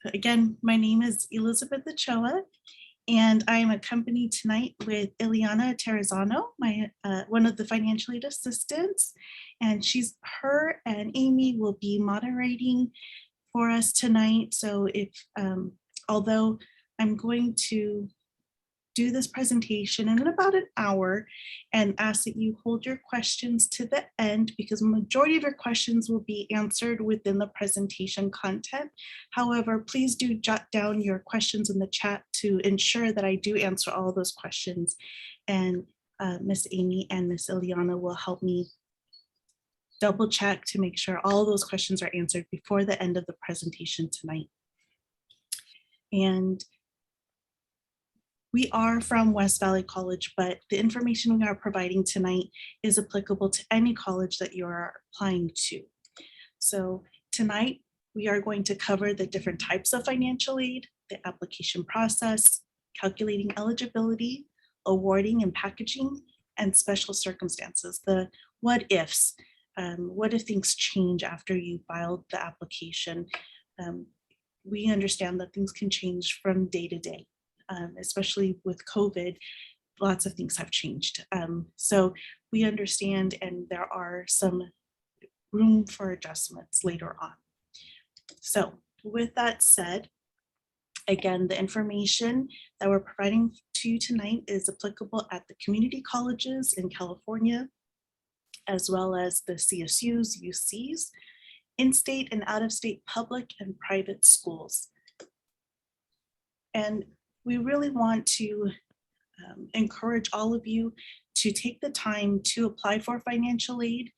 Again, my name is Elizabeth Ochoa, and I am accompanied tonight with Ileana Terrazano, one of the financial aid assistants, and her and Amy will be moderating for us tonight. So although I'm going to do this presentation in about an hour and ask that you hold your questions to the end, because the majority of your questions will be answered within the presentation content. However, please do jot down your questions in the chat to ensure that I do answer all those questions. And Miss Amy and Miss Ileana will help me double check to make sure all those questions are answered before the end of the presentation tonight. And we are from West Valley College, but the information we are providing tonight is applicable to any college that you are applying to. So tonight, we are going to cover the different types of financial aid, the application process, calculating eligibility, awarding and packaging, and special circumstances, the what ifs. What if things change after you filed the application? We understand that things can change from day to day. Especially with COVID, lots of things have changed. So we understand, and there are some room for adjustments later on. So with that said, again, the information that we're providing to you tonight is applicable at the community colleges in California, as well as the CSUs, UCs, in-state and out-of-state public and private schools. And we really want to encourage all of you to take the time to apply for financial aid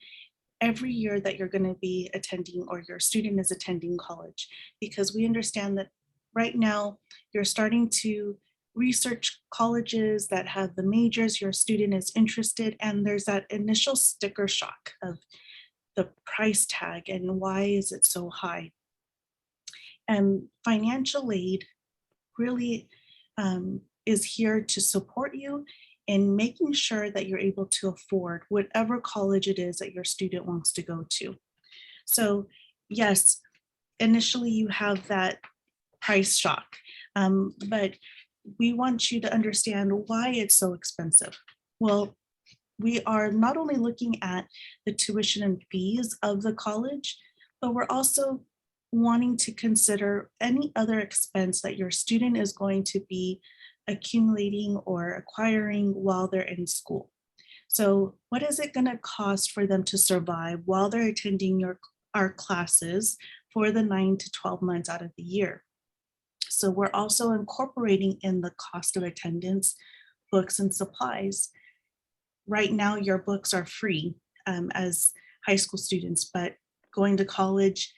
every year that you're going to be attending or your student is attending college, because we understand that right now you're starting to research colleges that have the majors your student is interested, and there's that initial sticker shock of the price tag and why is it so high. And financial aid really is here to support you in making sure that you're able to afford whatever college it is that your student wants to go to. So yes, initially you have that price shock, but we want you to understand why it's so expensive. Well, we are not only looking at the tuition and fees of the college, but we're also wanting to consider any other expense that your student is going to be accumulating or acquiring while they're in school. So what is it going to cost for them to survive while they're attending our classes for the 9 to 12 months out of the year? So we're also incorporating in the cost of attendance, books and supplies. Right now, your books are free as high school students, but going to college,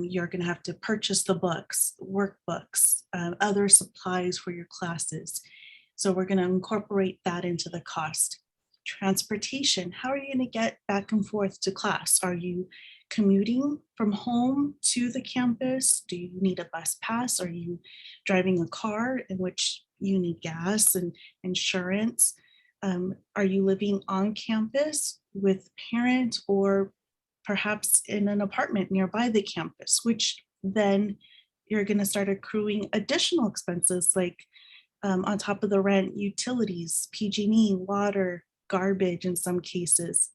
you're going to have to purchase the books, workbooks, other supplies for your classes. So we're going to incorporate that into the cost. Transportation, how are you going to get back and forth to class? Are you commuting from home to the campus? Do you need a bus pass? Are you driving a car in which you need gas and insurance? Are you living on campus with parents or perhaps in an apartment nearby the campus, which then you're going to start accruing additional expenses like on top of the rent, utilities, PG&E, water, garbage in some cases.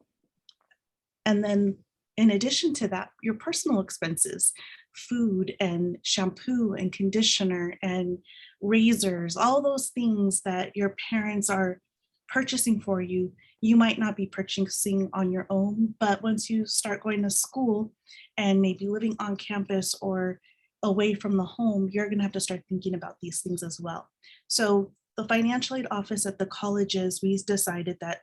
And then in addition to that, your personal expenses, food and shampoo and conditioner and razors, all those things that your parents are purchasing for you, you might not be purchasing on your own, but once you start going to school and maybe living on campus or away from the home, you're going to have to start thinking about these things as well. So the financial aid office at the colleges, we decided that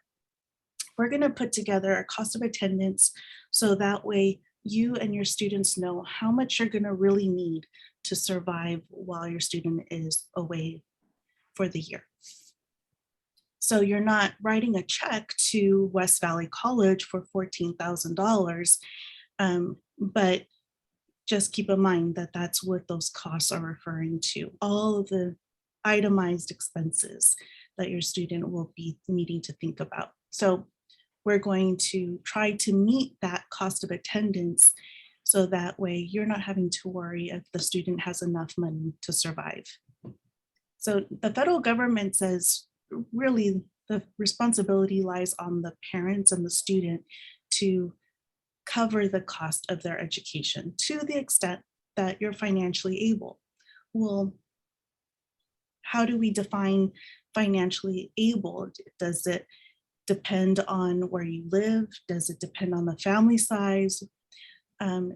we're going to put together a cost of attendance so that way you and your students know how much you're going to really need to survive while your student is away for the year. So you're not writing a check to West Valley College for $14,000, but just keep in mind that that's what those costs are referring to, all of the itemized expenses that your student will be needing to think about. So we're going to try to meet that cost of attendance So that way you're not having to worry if the student has enough money to survive. So the federal government says really the responsibility lies on the parents and the student to cover the cost of their education to the extent that you're financially able. Well, how do we define financially able? Does it depend on where you live? Does it depend on the family size?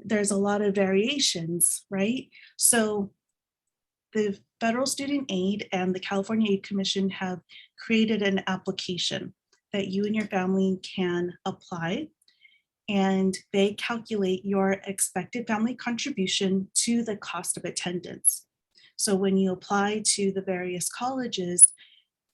There's a lot of variations, right? So the Federal Student Aid and the California Aid Commission have created an application that you and your family can apply, and they calculate your expected family contribution to the cost of attendance. So when you apply to the various colleges,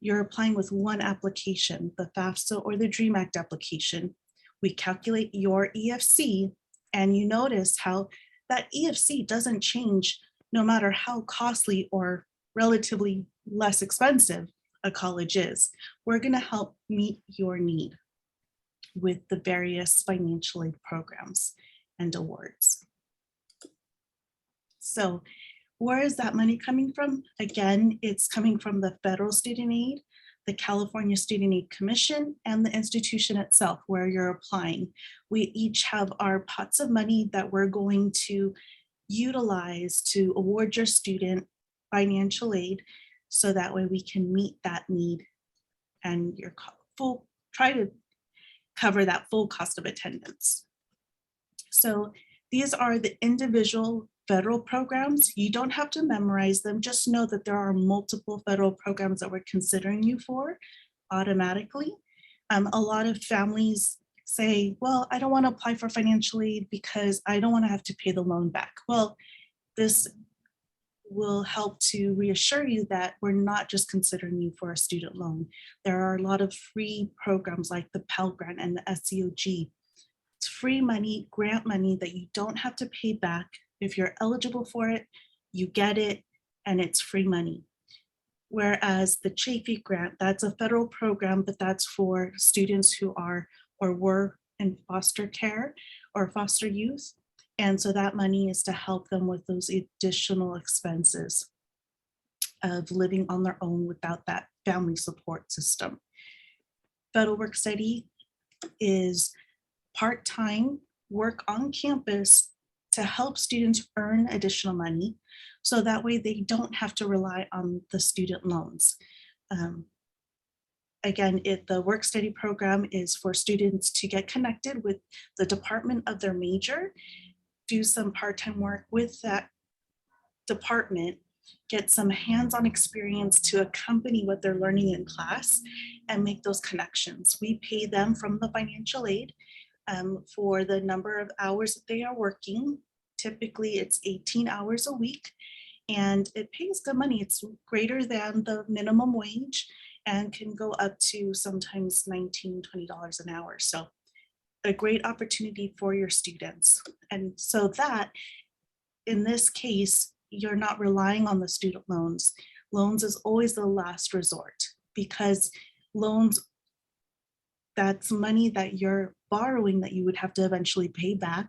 you're applying with one application, the FAFSA or the DREAM Act application. We calculate your EFC, and you notice how that EFC doesn't change no matter how costly or relatively less expensive a college is. We're going to help meet your need with the various financial aid programs and awards. So where is that money coming from? Again, it's coming from the Federal Student Aid, the California Student Aid Commission, and the institution itself where you're applying. We each have our pots of money that we're going to utilize to award your student financial aid, so that way we can meet that need and your full, try to cover that full cost of attendance. So these are the individual federal programs. You don't have to memorize them. Just know that there are multiple federal programs that we're considering you for automatically. A lot of families say, well, I don't want to apply for financial aid because I don't want to have to pay the loan back. Well, this will help to reassure you that we're not just considering you for a student loan. There are a lot of free programs like the Pell Grant and the SCOG. It's free money, grant money that you don't have to pay back. If you're eligible for it, you get it, and it's free money. Whereas the Chafee Grant, that's a federal program, but that's for students who are or were in foster care or foster youth. And so that money is to help them with those additional expenses of living on their own without that family support system. Federal Work Study is part-time work on campus to help students earn additional money, so that way they don't have to rely on the student loans. Again, the work study program is for students to get connected with the department of their major, do some part-time work with that department, get some hands-on experience to accompany what they're learning in class, and make those connections. We pay them from the financial aid for the number of hours that they are working. Typically, it's 18 hours a week, and it pays good money. It's greater than the minimum wage and can go up to sometimes $19, $20 an hour. So a great opportunity for your students. And so that, in this case, you're not relying on the student loans. Loans is always the last resort, because loans, that's money that you're borrowing that you would have to eventually pay back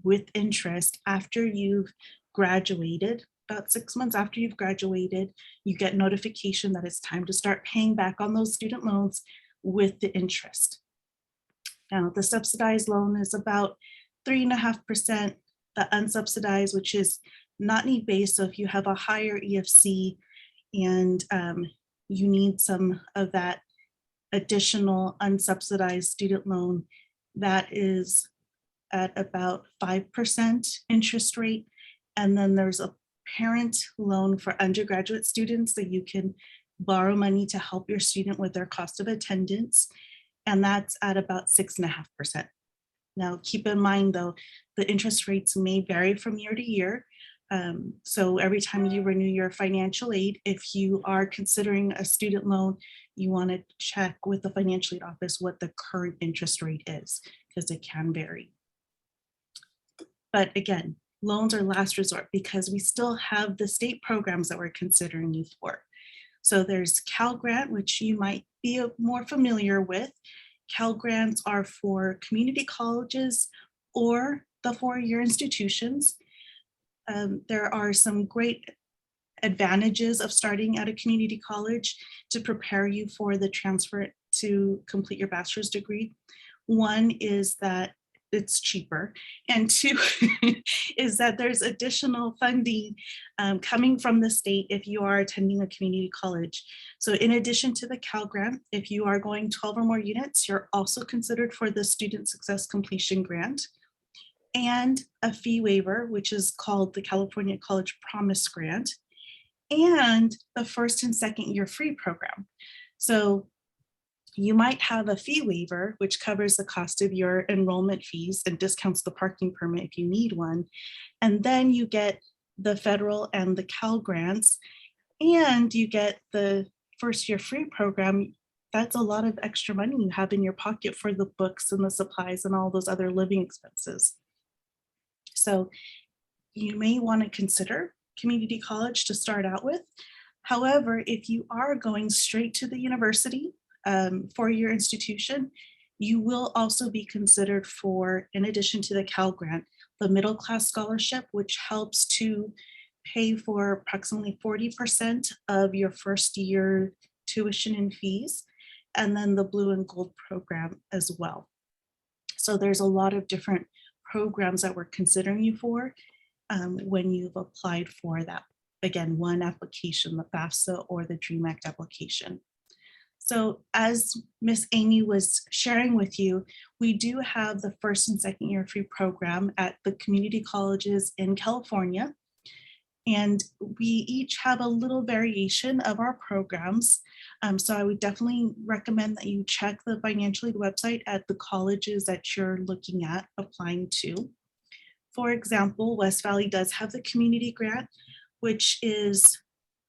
with interest after you've graduated. About 6 months after you've graduated, you get notification that it's time to start paying back on those student loans with the interest. Now, the subsidized loan is about 3.5%. The unsubsidized, which is not need-based, so if you have a higher EFC and you need some of that additional unsubsidized student loan, that is at about 5% interest rate. And then there's a parent loan for undergraduate students that you can borrow money to help your student with their cost of attendance, and that's at about 6.5%. Now, keep in mind, though, the interest rates may vary from year to year. So every time you renew your financial aid, if you are considering a student loan, you want to check with the financial aid office what the current interest rate is, because it can vary. But again, loans are last resort because we still have the state programs that we're considering you for. So there's Cal Grant, which you might be more familiar with. Cal Grants are for community colleges or the four-year institutions. There are some great advantages of starting at a community college to prepare you for the transfer to complete your bachelor's degree. One is that it's cheaper, and two is that there's additional funding coming from the state if you are attending a community college. So in addition to the Cal Grant, if you are going 12 or more units, you're also considered for the Student Success Completion Grant and a fee waiver, which is called the California College Promise Grant, and the first and second year free program. So you might have a fee waiver, which covers the cost of your enrollment fees and discounts the parking permit if you need one. And then you get the federal and the Cal grants, and you get the first year free program. That's a lot of extra money you have in your pocket for the books and the supplies and all those other living expenses. So you may want to consider community college to start out with. However, if you are going straight to the university, for your institution, you will also be considered for, in addition to the Cal Grant, the middle class scholarship, which helps to pay for approximately 40% of your first year tuition and fees, and then the blue and gold program as well. So there's a lot of different programs that we're considering you for when you've applied for that. Again, one application, the FAFSA or the DREAM Act application. So as Miss Amy was sharing with you, we do have the first and second year free program at the community colleges in California. And we each have a little variation of our programs. So I would definitely recommend that you check the financial aid website at the colleges that you're looking at applying to. For example, West Valley does have the community grant, which is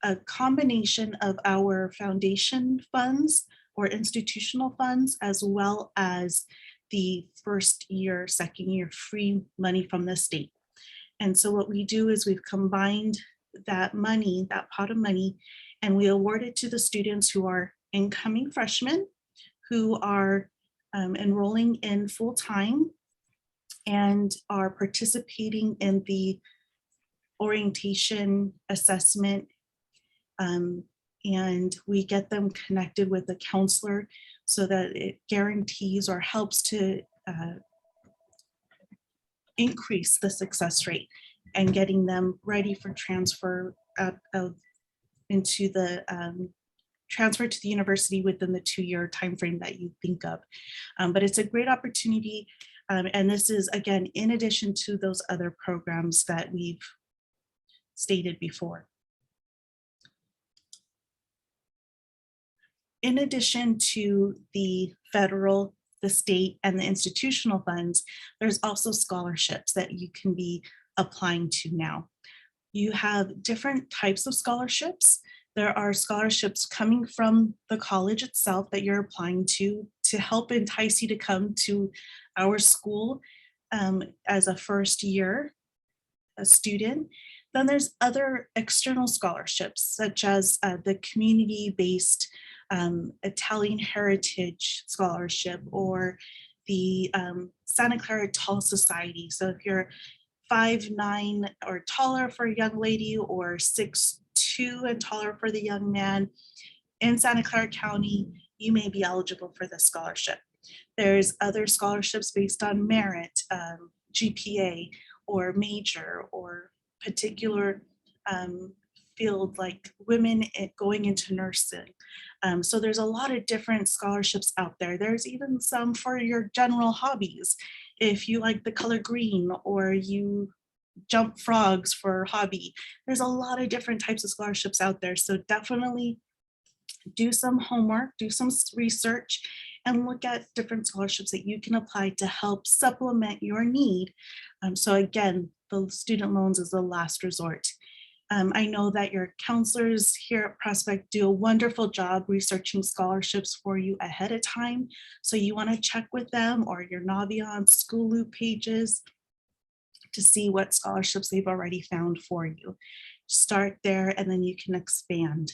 a combination of our foundation funds or institutional funds, as well as the first year, second year free money from the state. And so what we do is we've combined that money, that pot of money, and we award it to the students who are incoming freshmen, who are enrolling in full time and are participating in the orientation assessment. And we get them connected with a counselor so that it guarantees or helps to increase the success rate and getting them ready for transfer into the transfer to the university within the 2-year timeframe that you think of. But it's a great opportunity. And this is, again, in addition to those other programs that we've stated before. In addition to the federal, the state, and the institutional funds, there's also scholarships that you can be applying to now. You have different types of scholarships. There are scholarships coming from the college itself that you're applying to help entice you to come to our school as a first year student. Then there's other external scholarships, such as the community-based Italian Heritage Scholarship or the Santa Clara Tall Society. So if you're 5'9" or taller for a young lady, or 6'2" and taller for the young man in Santa Clara County, you may be eligible for this scholarship. There's other scholarships based on merit, GPA, or major, or particular field like women going into nursing. So there's a lot of different scholarships out there. There's even some for your general hobbies. If you like the color green or you jump frogs for hobby, there's a lot of different types of scholarships out there. So definitely do some homework, do some research, and look at different scholarships that you can apply to help supplement your need. So again, the student loans is the last resort. I know that your counselors here at Prospect do a wonderful job researching scholarships for you ahead of time. So you want to check with them or your Naviance School Loop pages to see what scholarships they've already found for you. Start there and then you can expand.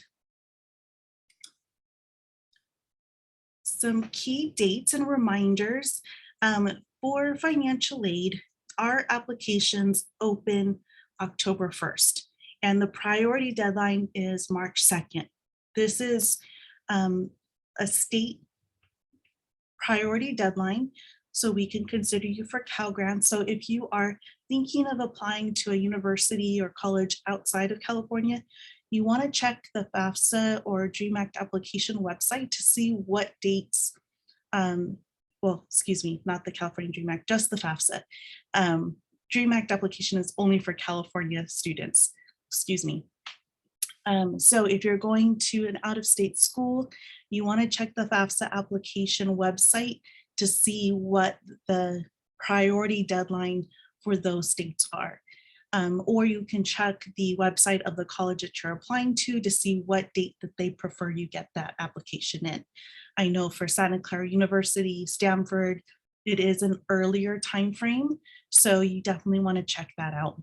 Some key dates and reminders for financial aid. our applications open October 1st, and the priority deadline is March 2nd. This is a state priority deadline, so we can consider you for Cal Grants. So if you are thinking of applying to a university or college outside of California, you want to check the FAFSA or DREAM Act application website to see what dates, well, excuse me, not the California DREAM Act, just the FAFSA. DREAM Act application is only for California students, excuse me. So if you're going to an out-of-state school, you want to check the FAFSA application website to see what the priority deadline for those states are. Or you can check the website of the college that you're applying to see what date that they prefer you get that application in. I know for Santa Clara University, Stanford, it is an earlier time frame, so you definitely want to check that out.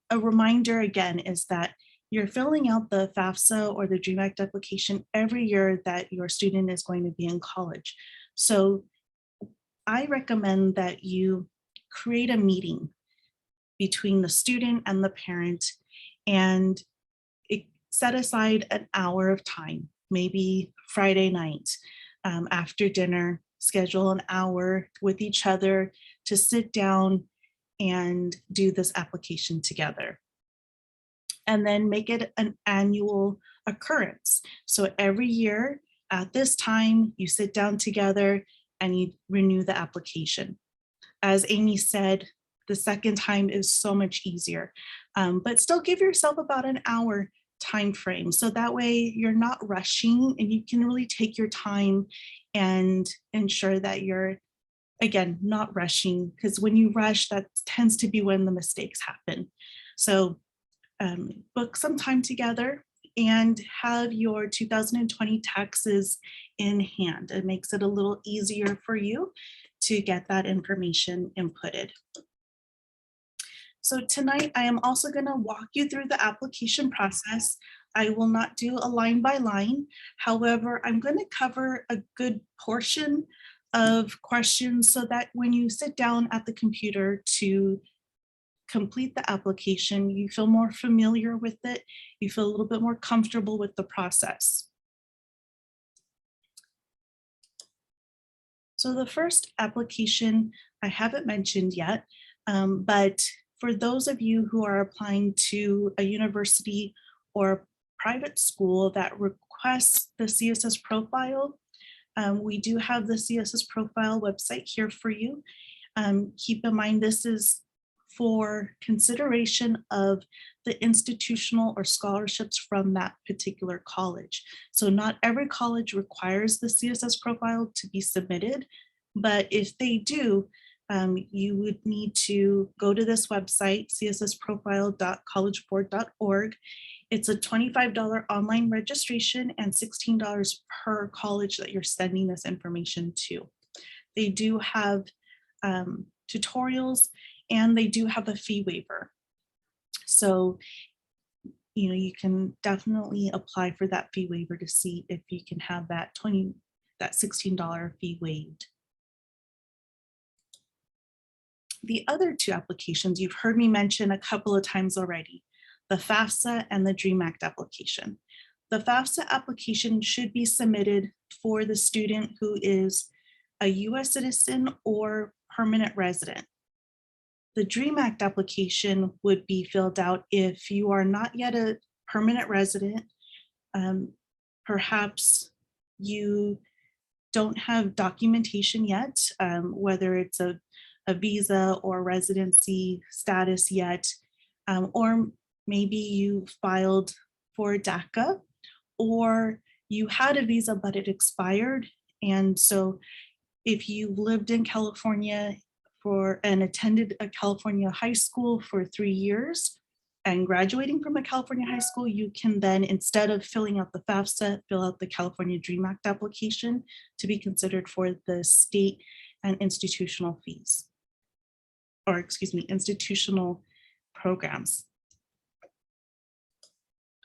A reminder again is that you're filling out the FAFSA or the DREAM Act application every year that your student is going to be in college. So I recommend that you create a meeting between the student and the parent and set aside an hour of time, maybe Friday night after dinner, schedule an hour with each other to sit down and do this application together. And then make it an annual occurrence. So every year at this time, you sit down together and you renew the application. As Amy said, the second time is so much easier, but still give yourself about an hour time frame. So that way you're not rushing and you can really take your time and ensure that you're, again, not rushing, because when you rush, that tends to be when the mistakes happen. So book some time together and have your 2020 taxes in hand. It makes it a little easier for you to get that information inputted. So tonight I am also going to walk you through the application process. I will not do a line by line. However, I'm going to cover a good portion of questions so that when you sit down at the computer to complete the application, you feel more familiar with it, you feel a little bit more comfortable with the process. So the first application I haven't mentioned yet, but for those of you who are applying to a university or private school that requests the CSS profile, we do have the CSS profile website here for you. Keep in mind, this is for consideration of the institutional or scholarships from that particular college. So not every college requires the CSS profile to be submitted, but if they do, you would need to go to this website, cssprofile.collegeboard.org. It's a $25 online registration and $16 per college that you're sending this information to. They do have tutorials and they do have a fee waiver. So, you know, you can definitely apply for that fee waiver to see if you can have that $16 fee waived. The other two applications you've heard me mention a couple of times already, the FAFSA and the DREAM Act application. The FAFSA application should be submitted for the student who is a US citizen or permanent resident. The DREAM Act application would be filled out if you are not yet a permanent resident, perhaps you don't have documentation yet, whether it's a visa or residency status yet, or maybe you filed for DACA, or you had a visa but it expired. And so if you lived in California and attended a California high school for 3 years and graduating from a California high school, you can then, instead of filling out the FAFSA, fill out the California DREAM Act application to be considered for the state and institutional fees, or excuse me, institutional programs.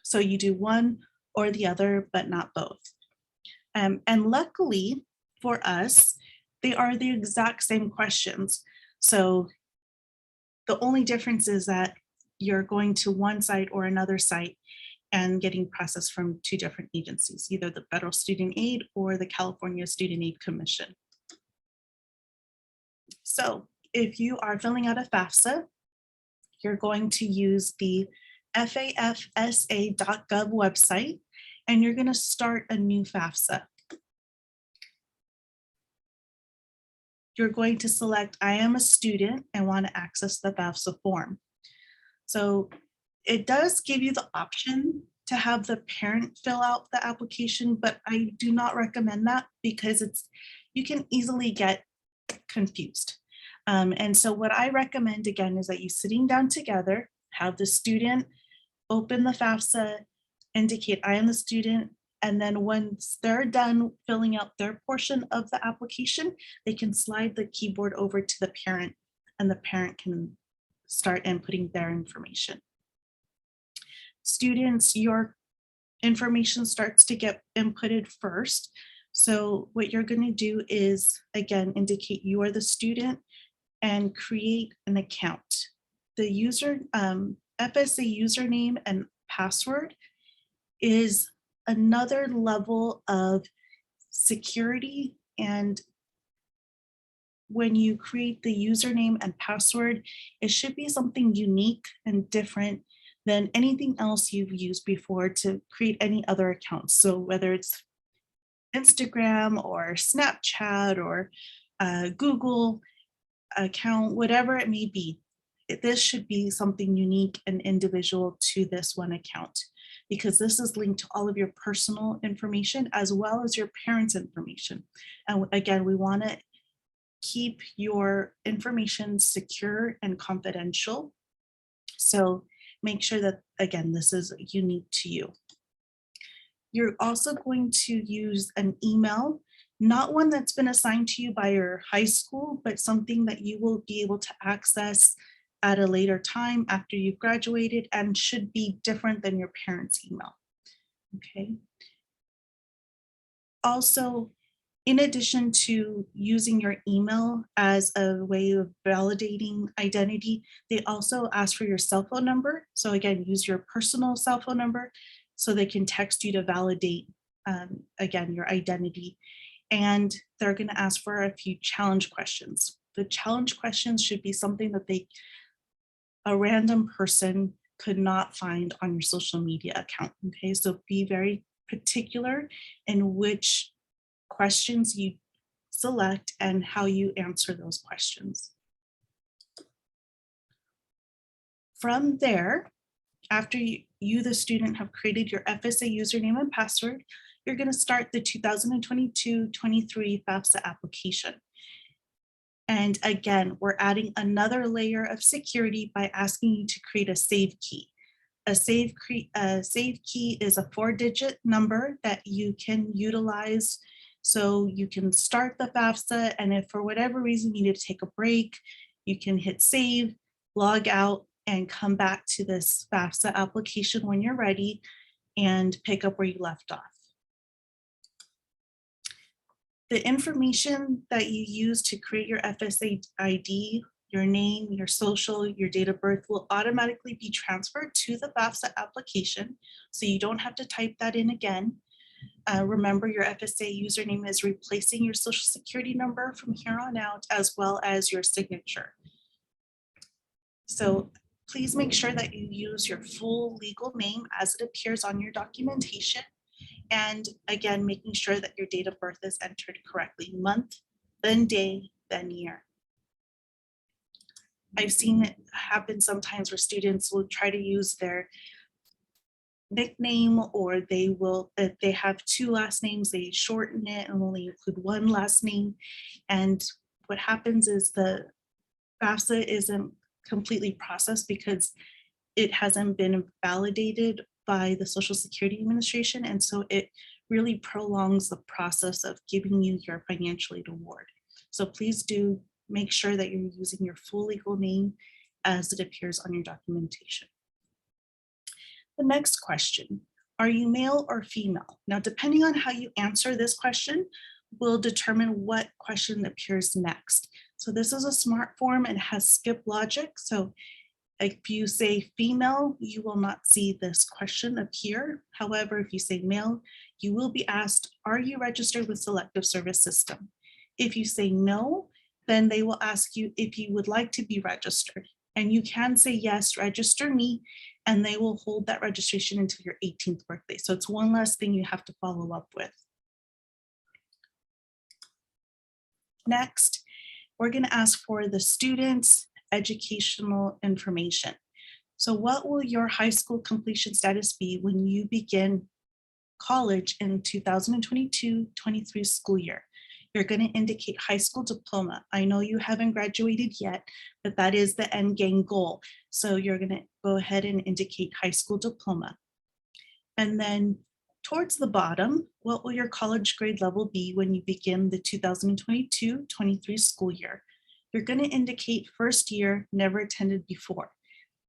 So you do one or the other, but not both. And luckily for us, They are the exact same questions. So the only difference is that you're going to one site or another site and getting processed from two different agencies, either the Federal Student Aid or the California Student Aid Commission. So if you are filling out a FAFSA, you're going to use the FAFSA.gov website, and you're going to start a new FAFSA. You're going to select, I am a student and want to access the FAFSA form. So it does give you the option to have the parent fill out the application, but I do not recommend that because you can easily get confused. And so what I recommend again is that you sitting down together, have the student open the FAFSA, indicate I am the student, and then once they're done filling out their portion of the application, they can slide the keyboard over to the parent and the parent can start inputting their information. Students, your information starts to get inputted first. So what you're going to do is, again, indicate you are the student and create an account. The user FSA username and password is another level of security, and when you create the username and password, it should be something unique and different than anything else you've used before to create any other accounts. So whether it's Instagram or Snapchat or Google account, whatever it may be, this should be something unique and individual to this one account, because this is linked to all of your personal information as well as your parents' information. And again, we want to keep your information secure and confidential. So make sure that, again, this is unique to you. You're also going to use an email, not one that's been assigned to you by your high school, but something that you will be able to access at a later time after you've graduated and should be different than your parents' email. Okay. Also, in addition to using your email as a way of validating identity, they also ask for your cell phone number. So again, use your personal cell phone number so they can text you to validate, again, your identity. And they're going to ask for a few challenge questions. The challenge questions should be something that a random person could not find on your social media account. Okay, so be very particular in which questions you select and how you answer those questions. From there, after you, the student, have created your FSA username and password, you're going to start the 2022-23 FAFSA application. And again, we're adding another layer of security by asking you to create a save key. A save key is a 4-digit number that you can utilize. So you can start the FAFSA, and if for whatever reason you need to take a break, you can hit save, log out, and come back to this FAFSA application when you're ready and pick up where you left off. The information that you use to create your FSA ID, your name, your social, your date of birth will automatically be transferred to the FAFSA application, so you don't have to type that in again. Remember, your FSA username is replacing your social security number from here on out, as well as your signature. So please make sure that you use your full legal name as it appears on your documentation. And again, making sure that your date of birth is entered correctly, month, then day, then year. I've seen it happen sometimes where students will try to use their nickname, or they will, if they have 2 last names, they shorten it and only include 1 last name. And what happens is the FAFSA isn't completely processed because it hasn't been validated by the Social Security Administration. And so it really prolongs the process of giving you your financial aid award. So please do make sure that you're using your full legal name as it appears on your documentation. The next question, are you male or female? Now, depending on how you answer this question will determine what question appears next. So this is a smart form and has skip logic. So if you say female, you will not see this question appear. However, if you say male, you will be asked, are you registered with Selective Service System? If you say no, then they will ask you if you would like to be registered. And you can say yes, register me, and they will hold that registration until your 18th birthday. So it's one less thing you have to follow up with. Next, we're going to ask for the student's educational information. So what will your high school completion status be when you begin college in 2022-23 school year? You're going to indicate high school diploma. I know you haven't graduated yet, but that is the end game goal. So you're going to go ahead and indicate high school diploma. And then towards the bottom, what will your college grade level be when you begin the 2022-23 school year? You're going to indicate first year, never attended before.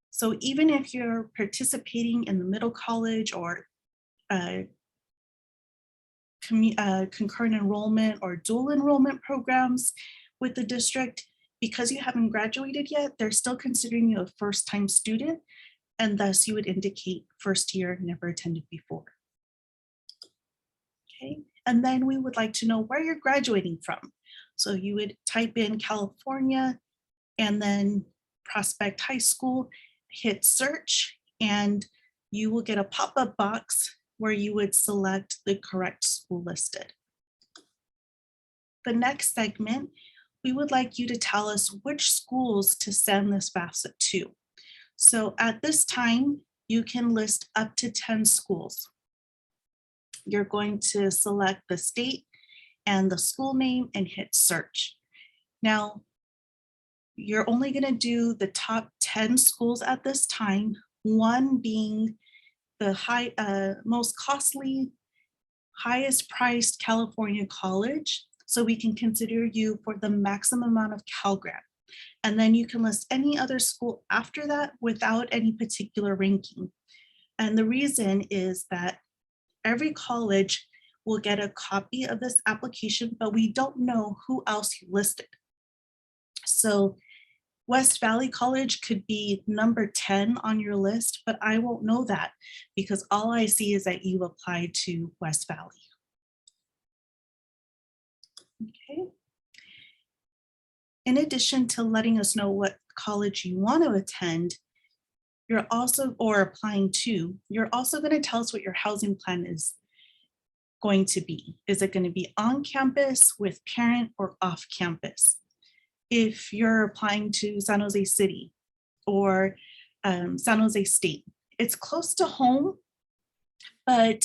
So even if you're participating in the middle college or concurrent enrollment or dual enrollment programs with the district, because you haven't graduated yet, they're still considering you a first-time student, and thus you would indicate first year, never attended before. Okay, and then we would like to know where you're graduating from. So you would type in California and then Prospect High School, hit search, and you will get a pop-up box where you would select the correct school listed. The next segment, we would like you to tell us which schools to send this FAFSA to. So at this time, you can list up to 10 schools. You're going to select the state and the school name and hit search. Now, you're only going to do the top 10 schools at this time, one being the most costly, highest priced California college. So we can consider you for the maximum amount of Cal Grant. And then you can list any other school after that without any particular ranking. And the reason is that every college will get a copy of this application, but we don't know who else you listed. So West Valley College could be number 10 on your list, but I won't know that because all I see is that you applied to West Valley. Okay. In addition to letting us know what college you want to attend, you're also, or applying to, you're also going to tell us what your housing plan is going to be. Is it going to be on campus, with parent, or off campus? If you're applying to San Jose City or San Jose State, it's close to home, but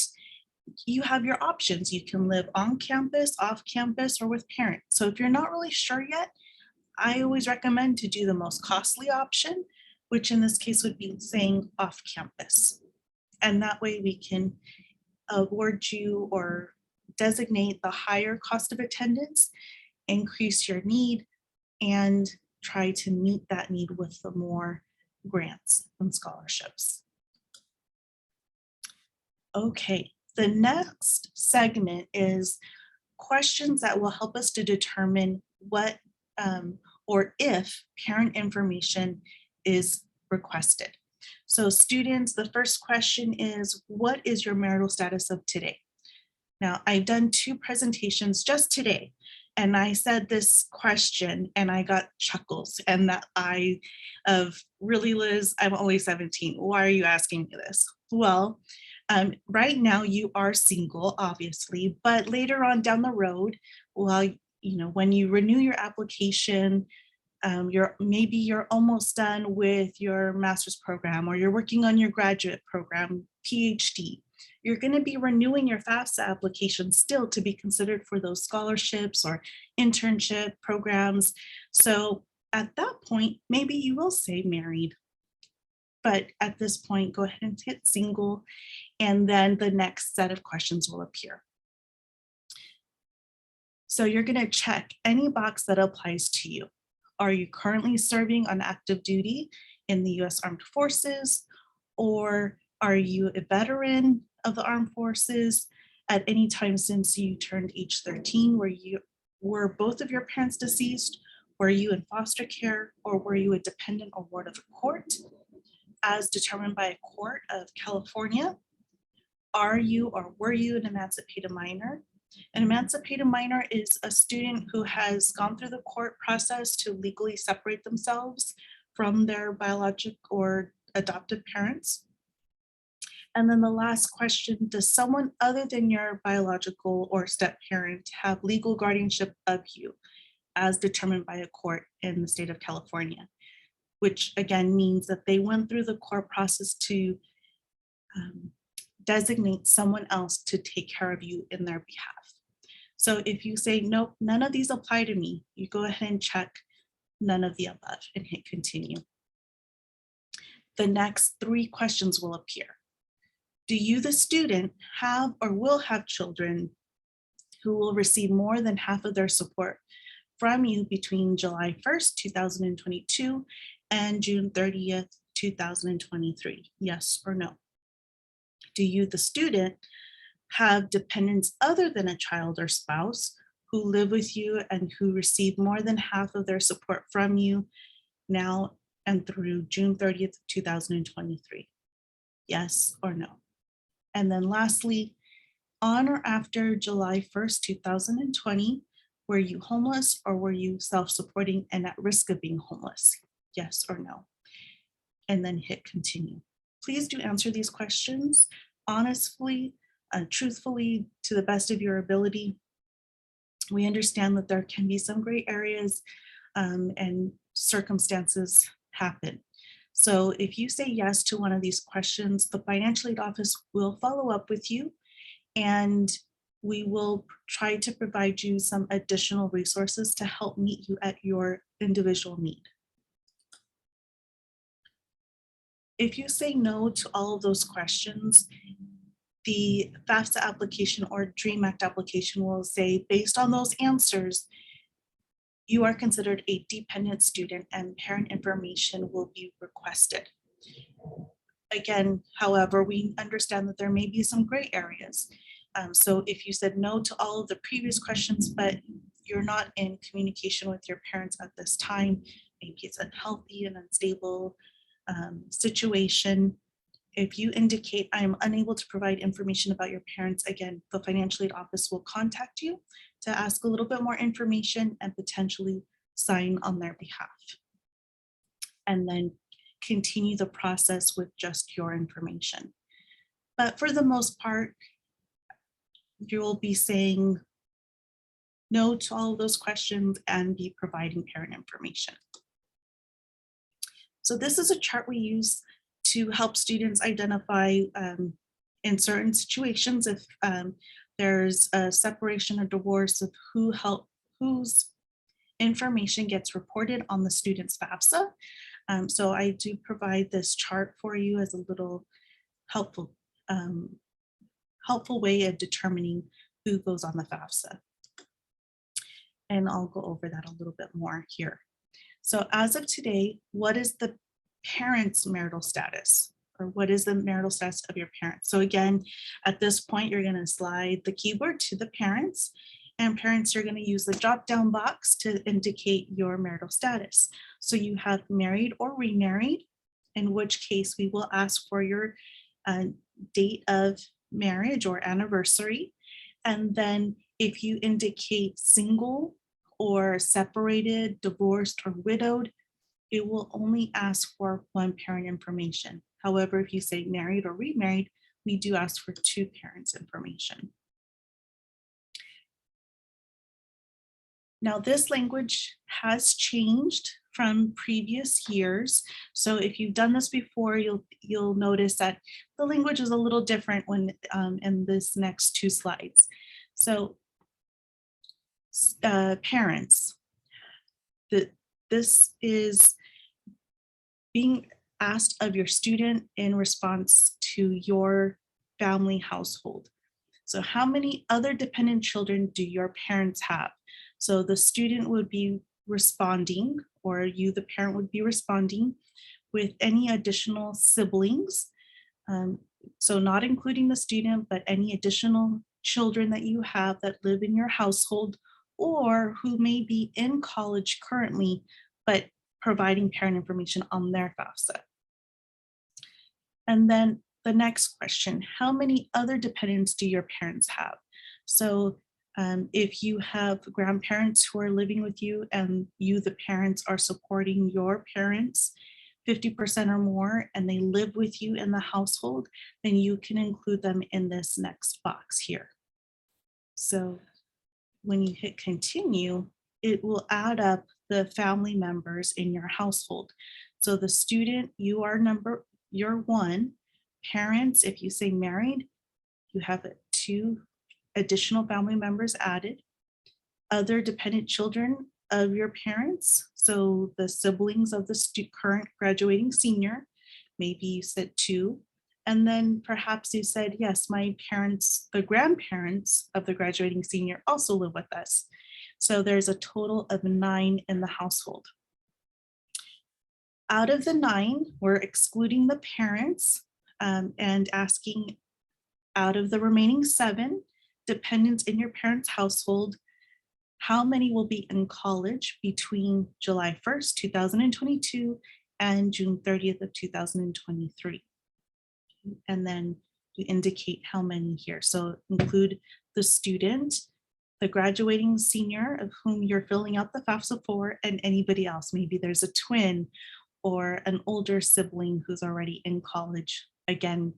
you have your options. You can live on campus, off campus, or with parents. So if you're not really sure yet, I always recommend to do the most costly option, which in this case would be saying off campus. And that way we can award you or designate the higher cost of attendance, increase your need, and try to meet that need with the more grants and scholarships. Okay, the next segment is questions that will help us to determine what or if parent information is requested. So students, the first question is, what is your marital status of today? Now, I've done 2 presentations just today, and I said this question and I got chuckles and that eye of, really, Liz, I'm only 17. Why are you asking me this? Well, right now you are single, obviously, but later on down the road, well, you know, when you renew your application, maybe you're almost done with your master's program, or you're working on your graduate program, PhD. You're going to be renewing your FAFSA application still to be considered for those scholarships or internship programs. So at that point, maybe you will say married. But at this point, go ahead and hit single, and then the next set of questions will appear. So you're going to check any box that applies to you. Are you currently serving on active duty in the U.S. Armed Forces, or are you a veteran of the Armed Forces? at any time since you turned age 13, were both of your parents deceased? Were you in foster care, or were you a dependent or ward of the court as determined by a court of California? Are you or were you an emancipated minor? An emancipated minor is a student who has gone through the court process to legally separate themselves from their biologic or adoptive parents. And then the last question, does someone other than your biological or step parent have legal guardianship of you as determined by a court in the state of California? Which again means that they went through the court process to designate someone else to take care of you in their behalf. So if you say, nope, none of these apply to me, you go ahead and check none of the above and hit continue. The next 3 questions will appear. Do you, the student, have or will have children who will receive more than half of their support from you between July 1st, 2022 and June 30th, 2023? Yes or no? Do you, the student, have dependents other than a child or spouse who live with you and who receive more than half of their support from you now and through June 30th, 2023? Yes or no? And then lastly, on or after July 1st, 2020, were you homeless or were you self-supporting and at risk of being homeless? Yes or no? And then hit continue. Please do answer these questions honestly, truthfully, to the best of your ability. We understand that there can be some gray areas and circumstances happen. So if you say yes to one of these questions, the financial aid office will follow up with you and we will try to provide you some additional resources to help meet you at your individual need. If you say no to all of those questions, the FAFSA application or DREAM Act application will say, based on those answers, you are considered a dependent student and parent information will be requested. Again, however, we understand that there may be some gray areas. So if you said no to all of the previous questions, but you're not in communication with your parents at this time, maybe it's unhealthy and unstable situation. If you indicate I am unable to provide information about your parents, again, the financial aid office will contact you to ask a little bit more information and potentially sign on their behalf. And then continue the process with just your information. But for the most part, you will be saying no to all of those questions and be providing parent information. So this is a chart we use to help students identify in certain situations if there's a separation or divorce of whose information gets reported on the student's FAFSA. So I do provide this chart for you as a little helpful way of determining who goes on the FAFSA. And I'll go over that a little bit more here. So as of today, what is the parent's marital status? Or what is the marital status of your parents? So again, at this point, you're going to slide the keyboard to the parents, and parents are going to use the drop-down box to indicate your marital status. So you have married or remarried, in which case we will ask for your date of marriage or anniversary. And then if you indicate single or separated, divorced, or widowed, it will only ask for one parent information. However, if you say married or remarried, we do ask for 2 parents information. Now this language has changed from previous years. So if you've done this before, you'll notice that the language is a little different when in this next 2 slides. So parents, this is being asked of your student in response to your family household. So how many other dependent children do your parents have? So the student would be responding, or you, the parent, would be responding with any additional siblings. So not including the student, but any additional children that you have that live in your household or who may be in college currently, but providing parent information on their FAFSA. And then the next question, how many other dependents do your parents have? So if you have grandparents who are living with you and you, the parents, are supporting your parents 50% or more, and they live with you in the household, then you can include them in this next box here. So when you hit continue, it will add up the family members in your household. So the student, you're one. Parents, if you say married, you have 2 additional family members added. Other dependent children of your parents, so the siblings of the current graduating senior, maybe you said 2. And then perhaps you said, yes, my parents, the grandparents of the graduating senior also live with us. So there's a total of 9 in the household. Out of the 9, we're excluding the parents and asking, out of the remaining 7 dependents in your parents' household, how many will be in college between July 1st, 2022 and June 30th of 2023? And then you indicate how many here. So include the student, the graduating senior of whom you're filling out the FAFSA for, and anybody else. Maybe there's a twin or an older sibling who's already in college. Again,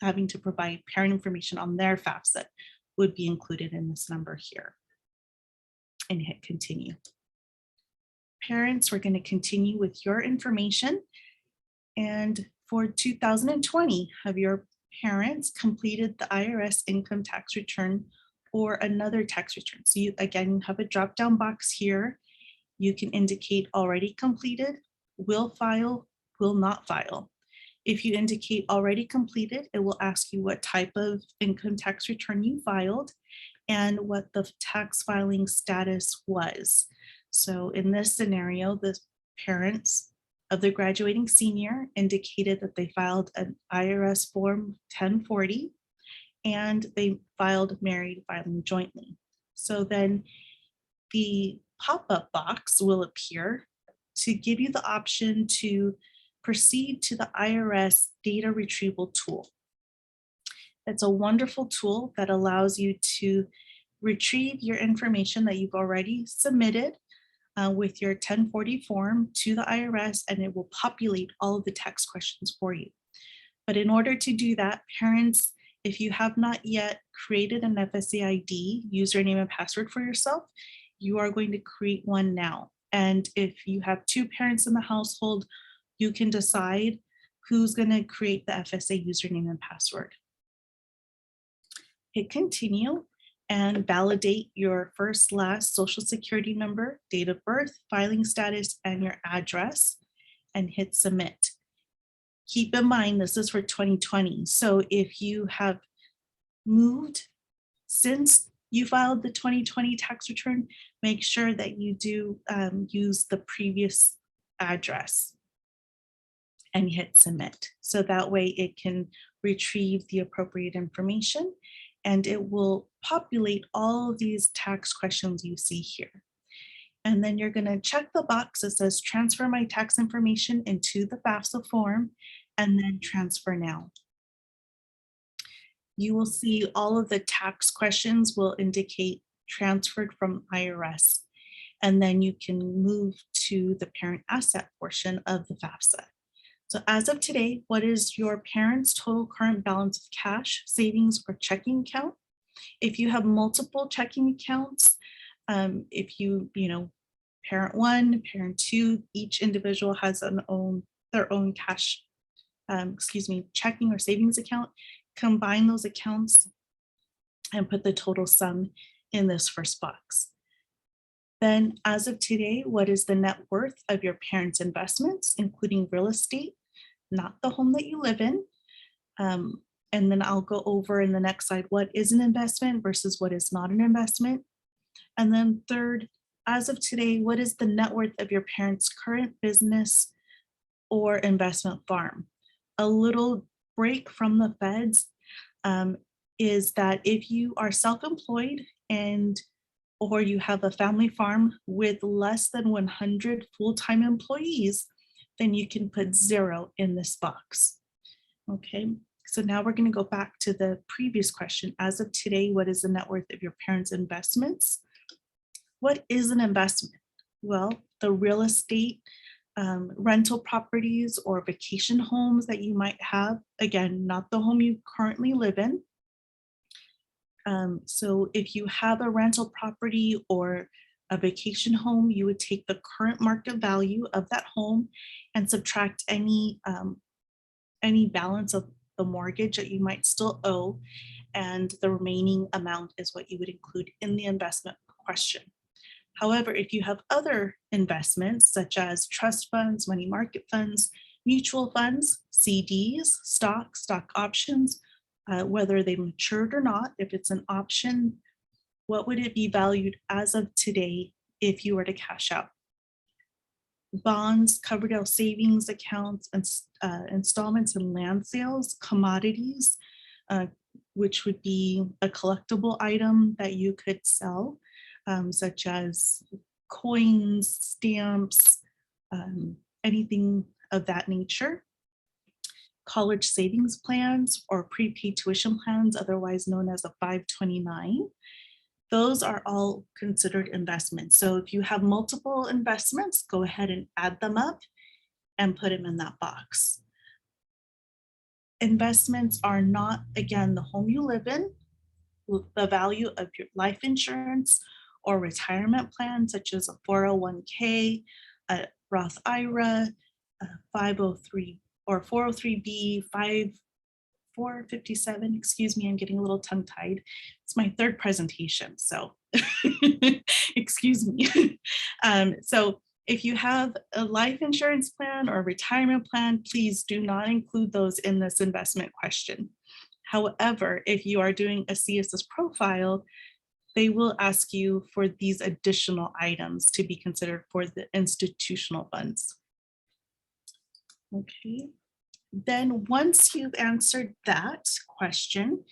having to provide parent information on their FAFSA would be included in this number here. And hit continue. Parents, we're going to continue with your information. And for 2020, have your parents completed the IRS income tax return or another tax return? So you again have a drop-down box here. You can indicate already completed, will file, will not file. If you indicate already completed, it will ask you what type of income tax return you filed and what the tax filing status was. So in this scenario, the parents of the graduating senior indicated that they filed an IRS form 1040 and they filed married filing jointly. So then the pop-up box will appear to give you the option to proceed to the IRS data retrieval tool. It's a wonderful tool that allows you to retrieve your information that you've already submitted with your 1040 form to the IRS, and it will populate all of the tax questions for you. But in order to do that, parents, if you have not yet created an FSA ID username and password for yourself, you are going to create one now. And if you have 2 parents in the household, you can decide who's going to create the FSA username and password. Hit continue and validate your first, last social security number, date of birth, filing status, and your address, and hit submit. Keep in mind, this is for 2020. So if you have moved since you filed the 2020 tax return, make sure that you do use the previous address and hit submit. So that way it can retrieve the appropriate information and it will populate all of these tax questions you see here. And then you're going to check the box that says transfer my tax information into the FAFSA form and then transfer now. You will see all of the tax questions will indicate transferred from IRS. And then you can move to the parent asset portion of the FAFSA. So as of today, what is your parents' total current balance of cash, savings, or checking account? If you have multiple checking accounts, if parent 1, parent 2, each individual has their own cash, checking or savings account, combine those accounts and put the total sum in this first box. Then as of today, what is the net worth of your parents' investments, including real estate, not the home that you live in? And then I'll go over in the next slide, what is an investment versus what is not an investment. And then third, as of today, what is the net worth of your parents' current business or investment farm? A little break from the feds. is that if you are self-employed or you have a family farm with less than 100 full-time employees, then you can put 0 in this box. Okay, so now we're going to go back to the previous question. As of today, what is the net worth of your parents' investments? What is an investment? Well, the real estate, rental properties or vacation homes that you might have. Again, not the home you currently live in. So if you have a rental property or a vacation home, you would take the current market value of that home and subtract any balance of the mortgage that you might still owe, and the remaining amount is what you would include in the investment question. However, if you have other investments such as trust funds, money market funds, mutual funds, CDs, stock options, whether they matured or not, if it's an option, what would it be valued as of today if you were to cash out? Bonds, Coverdell savings accounts, and installments and land sales, commodities, which would be a collectible item that you could sell, such as coins, stamps, anything of that nature. College savings plans or prepaid tuition plans, otherwise known as a 529. Those are all considered investments. So if you have multiple investments, go ahead and add them up and put them in that box. Investments are not, again, the home you live in, the value of your life insurance or retirement plan, such as a 401k, a Roth IRA, a 503 or 403b, 457, excuse me, I'm getting a little tongue-tied. It's my third presentation, so excuse me. So if you have a life insurance plan or retirement plan, please do not include those in this investment question. However, if you are doing a CSS profile, they will ask you for these additional items to be considered for the institutional funds. Okay. Then once you've answered that question,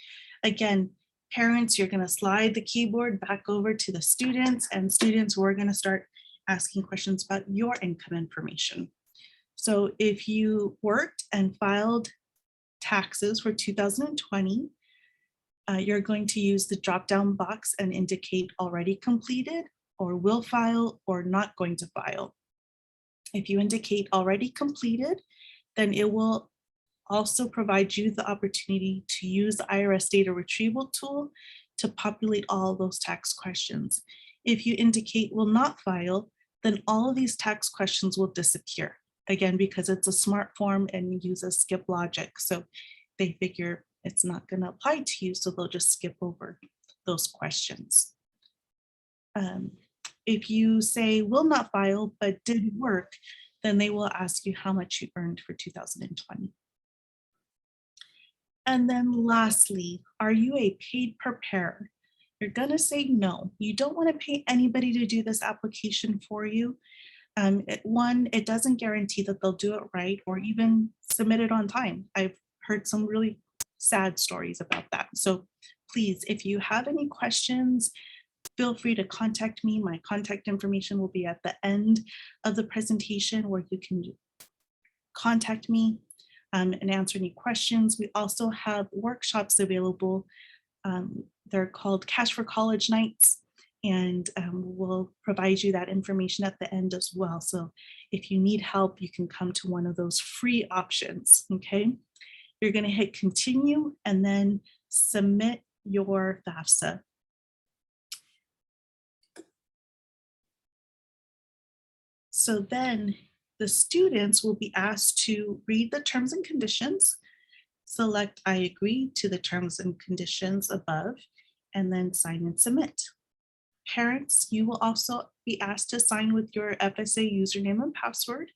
again, parents, you're going to slide the keyboard back over to the students, and students, we're going to start asking questions about your income information. So if you worked and filed taxes for 2020, you're going to use the drop-down box and indicate already completed or will file or not going to file. If you indicate already completed, then it will also provide you the opportunity to use the IRS data retrieval tool to populate all those tax questions. If you indicate will not file, then all of these tax questions will disappear. Again, because it's a smart form and uses skip logic. So they figure it's not going to apply to you, so they'll just skip over those questions. If you say will not file but did work, then they will ask you how much you earned for 2020. And then lastly, are you a paid preparer? You're going to say no. You don't want to pay anybody to do this application for you. It doesn't guarantee that they'll do it right or even submit it on time. I've heard some really sad stories about that. So please, if you have any questions, feel free to contact me. My contact information will be at the end of the presentation where you can contact me and answer any questions. We also have workshops available. They're called Cash for College Nights, and we'll provide you that information at the end as well. So if you need help, you can come to one of those free options, okay? You're gonna hit continue and then submit your FAFSA. So then the students will be asked to read the terms and conditions, select I agree to the terms and conditions above, and then sign and submit. Parents, you will also be asked to sign with your FSA username and password.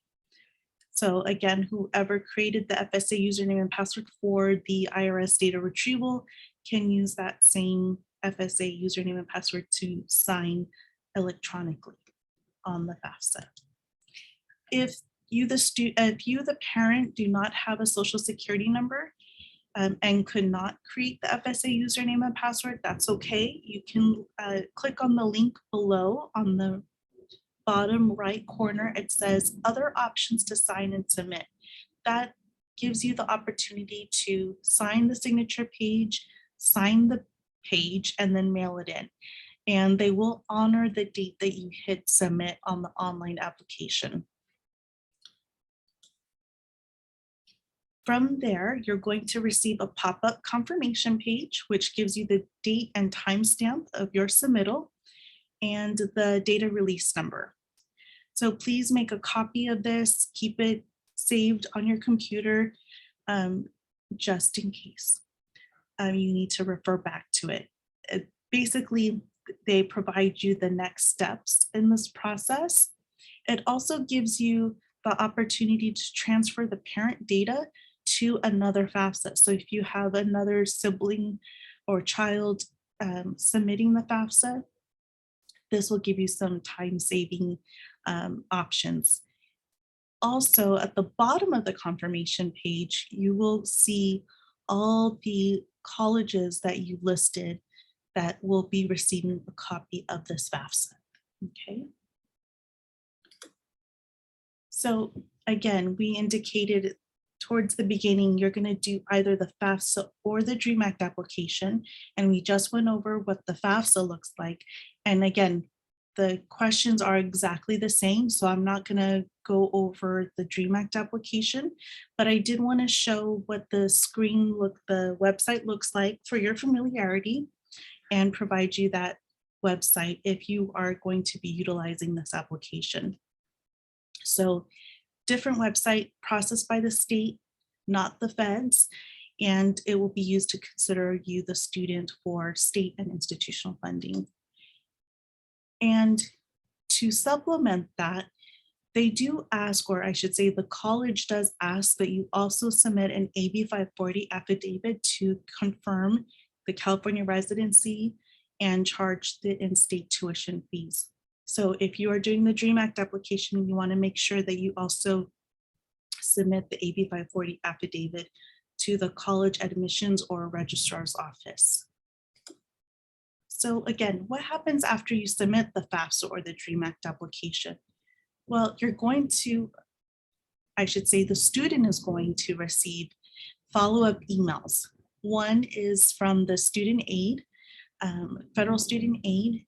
So again, whoever created the FSA username and password for the IRS data retrieval can use that same FSA username and password to sign electronically on the FAFSA. If you, the parent, do not have a social security number, and could not create the FSA username and password, that's okay. You can click on the link below on the bottom right corner. It says other options to sign and submit. That gives you the opportunity to sign the signature page, sign the page, and then mail it in. And they will honor the date that you hit submit on the online application. From there, you're going to receive a pop-up confirmation page, which gives you the date and timestamp of your submittal and the data release number. So please make a copy of this, keep it saved on your computer, just in case you need to refer back to it. Basically, they provide you the next steps in this process. It also gives you the opportunity to transfer the parent data to another FAFSA. So if you have another sibling or child submitting the FAFSA, this will give you some time-saving options. Also, at the bottom of the confirmation page, you will see all the colleges that you listed that will be receiving a copy of this FAFSA. Okay. So again, we indicated towards the beginning, you're going to do either the FAFSA or the DREAM Act application. And we just went over what the FAFSA looks like. And again, the questions are exactly the same. So I'm not going to go over the DREAM Act application, but I did want to show what the the website looks like for your familiarity and provide you that website if you are going to be utilizing this application. So different website processed by the state, not the feds, and it will be used to consider you the student for state and institutional funding. And to supplement that, they do ask, or I should say the college does ask, that you also submit an AB 540 affidavit to confirm the California residency and charge the in-state tuition fees. So if you are doing the DREAM Act application, you want to make sure that you also submit the AB 540 affidavit to the college admissions or registrar's office. So again, what happens after you submit the FAFSA or the DREAM Act application? Well, you're going to, I should say the student is going to receive follow-up emails. One is from the student aid, federal student aid,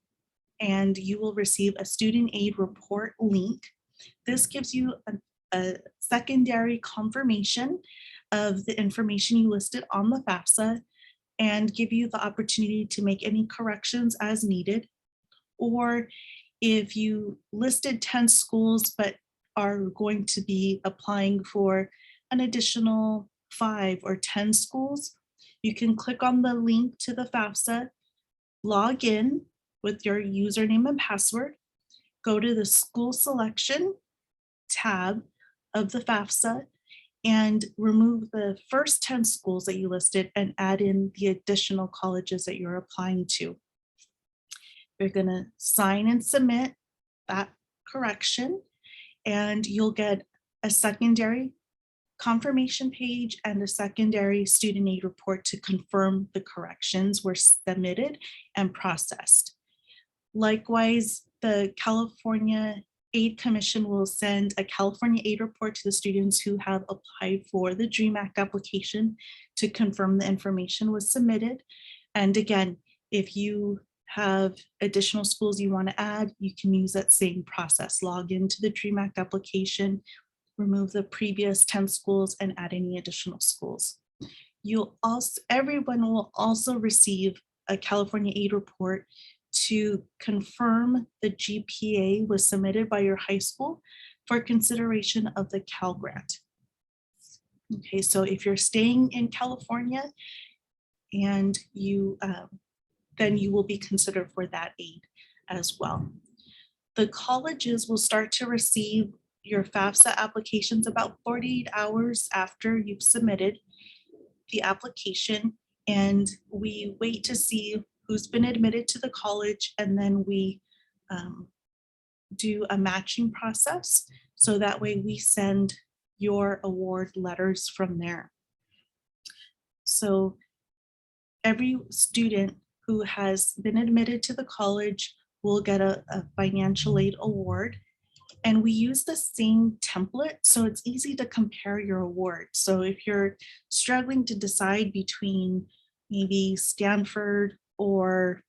and you will receive a student aid report link. This gives you a secondary confirmation of the information you listed on the FAFSA and give you the opportunity to make any corrections as needed. Or if you listed 10 schools but are going to be applying for an additional 5 or 10 schools, you can click on the link to the FAFSA, log in with your username and password, go to the school selection tab of the FAFSA and remove the first 10 schools that you listed and add in the additional colleges that you're applying to. You're going to sign and submit that correction, and you'll get a secondary confirmation page and a secondary student aid report to confirm the corrections were submitted and processed. Likewise, the California Aid Commission will send a California aid report to the students who have applied for the DREAM Act application to confirm the information was submitted. And again, if you have additional schools you want to add, you can use that same process. Log into the DREAM Act application, remove the previous 10 schools and add any additional schools. Everyone will also receive a California aid report to confirm the GPA was submitted by your high school for consideration of the Cal Grant. Okay, so if you're staying in California and you, then you will be considered for that aid as well. The colleges will start to receive your FAFSA applications about 48 hours after you've submitted the application, and we wait to see who's been admitted to the college, and then we do a matching process. So that way we send your award letters from there. So every student who has been admitted to the college will get a financial aid award. And we use the same template, so it's easy to compare your award. So if you're struggling to decide between maybe Stanford or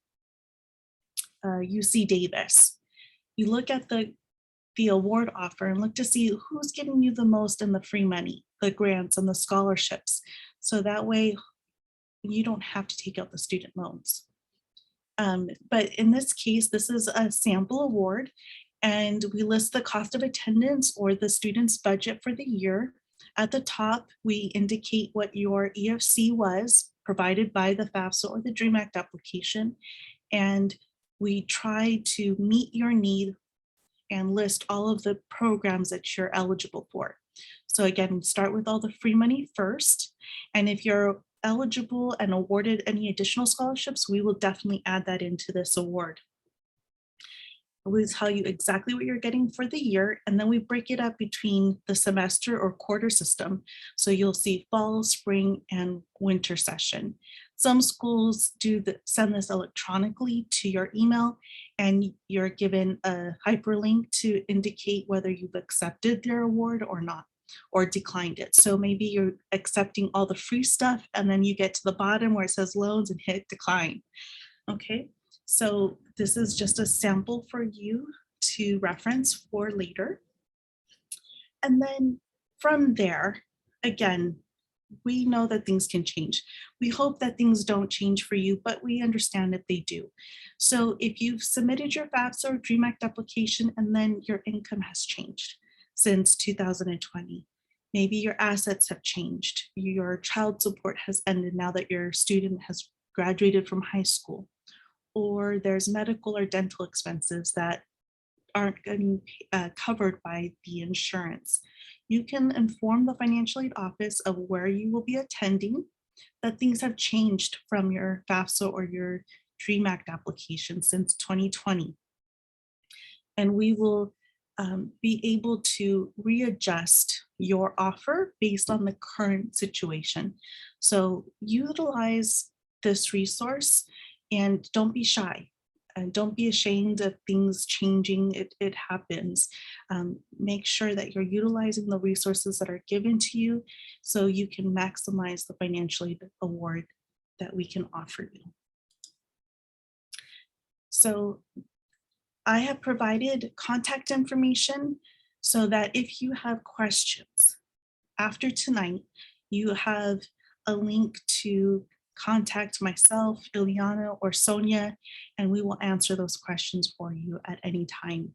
UC Davis, you look at the award offer and look to see who's giving you the most in the free money, the grants and the scholarships. So that way you don't have to take out the student loans. But in this case, this is a sample award, and we list the cost of attendance or the student's budget for the year. At the top, we indicate what your EFC was provided by the FAFSA or the DREAM Act application, and we try to meet your need and list all of the programs that you're eligible for. So again, start with all the free money first, and if you're eligible and awarded any additional scholarships, we will definitely add that into this award. We tell you exactly what you're getting for the year, and then we break it up between the semester or quarter system. So you'll see fall, spring, and winter session. Some schools send this electronically to your email, and you're given a hyperlink to indicate whether you've accepted their award or not, or declined it. So maybe you're accepting all the free stuff, and then you get to the bottom where it says loans and hit decline. Okay, so this is just a sample for you to reference for later. And then from there, again, we know that things can change. We hope that things don't change for you, but we understand if they do. So if you've submitted your FAFSA or DREAM Act application and then your income has changed since 2020, maybe your assets have changed, your child support has ended now that your student has graduated from high school, or there's medical or dental expenses that aren't getting covered by the insurance. You can inform the financial aid office of where you will be attending, that things have changed from your FAFSA or your DREAM Act application since 2020. And we will be able to readjust your offer based on the current situation. So utilize this resource and don't be shy. And don't be ashamed of things changing. It happens. Make sure that you're utilizing the resources that are given to you so you can maximize the financial aid award that we can offer you. So I have provided contact information so that if you have questions after tonight, you have a link to contact myself, Ileana, or Sonia, and we will answer those questions for you at any time.